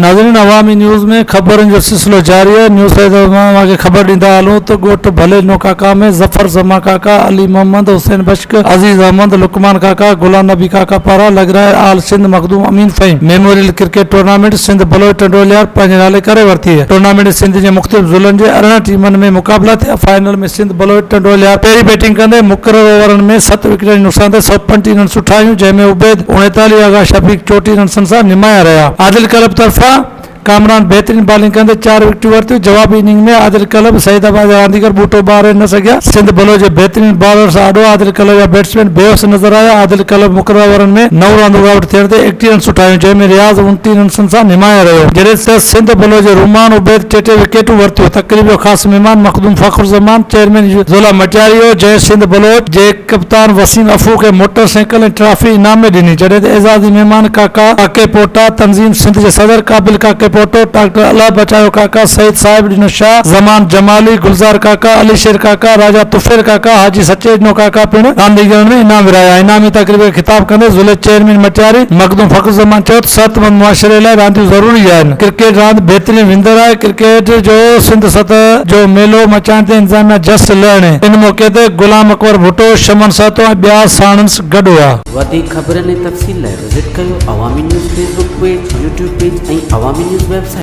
नाज़रीन, अवामी न्यूज़ में खबरनि जो सिलसिलो जारी है। न्यूज़ के खबर ॾींदा हलूं तो ॻोठ ڀليڏنو काका में ज़फर ज़मान काका, अली मोहम्मद, हुसैन बश्क, अजीज अहमद, लुकमान काका, गुलाम नबी काका पारा लग रहा है all Sindh Makhdoom Amin Fahim memorial cricket tournament Sindh Baloch Tando Allahyar पंहिंजे नाले करे वरिती है। टूर्नामेंट सिंध जे मुख़्तलिफ़ ज़िलनि जे 18 टीमनि में मुक़ाबला थिया। फाइनल में सिंध बलोच टंडोलियार पहिरीं बैटिंग कंदे मुक़रर ओवरनि में 7 विकेटनि जे नुक़सान ते 135 रन सुठायूं, जंहिंमें उबैद 39 आगा शफीक 34 रन सां निमाया रहिया। आदिल क्लब तरफ़ां कामरान बेहतरीन बॉलिंग कंदे 4 विकेटूं वरितियूं। जवाबी इनिंग में आदिल क्लब सईदाबाद जा रांदीगर बूटो ॿारे न सघिया। सिंध बलोच जे बेहतरीन बॉलर सां आॾो आदिल क्लब जा बैट्समैन बेहोश नज़र आया। आदिल क्लब मुक़रर ओवरनि में 9 रांदूं आउट थियण ते 81 रन सुठायूं, जंहिंमें रियाज़ 29 रन सां निमाया रहियो। जॾहिं सिंध बलोच जे रुमान उबैद 2 विकेटूं वरितियूं। तक़रीब जो ख़ासि महिमान मखदूम फ़ख्र ज़मान, चेयरमैन ज़ोला मचारियो, जंहिं सिंध बलोच जे कप्तान वसीम अफू खे मोटरसाइकिल ऐं ट्रॉफी इनाम में ॾिनी। जॾहिं त एज़ाज़ी महिमान काके पोटा, तंज़ीम सिंध जे सदर काबिल काके पोटो, डॉक्टर अल्लाह बचायो काका, सईद साहिब ॾिनो शाह, ज़मान जमाली, गुलज़ार काका, अली शेर काका, राजा तुफेर काका, हाजी सचेॾिनो काका पिण रांदीगरनि में इनाम विरहाया। इनामी तक़रीब खे ख़िताब कंदे ज़ुले चेयरमैन मचारी मखदूम फ़ख्र ज़मान चयो त सेहतमंद मुआशरे लाइ रांदियूं ज़रूरी आहिनि। क्रिकेट रांदि बहितरीन विंदर आहे। क्रिकेट जो सिंध सतह जो मेलो मचाइण ते इंतज़ामिया जस्ट लहणे। इन मौक़े ते गुलाम अकबर भुट्टो, शमन सातो ऐं ॿिया साणस गॾु हुआ। वधीक ख़बरनि ऐं तफ़सील लाइ विज़िट कयो अवामी news Facebook page, YouTube page ऐं अवामी न्यूज़ वेबसाइट।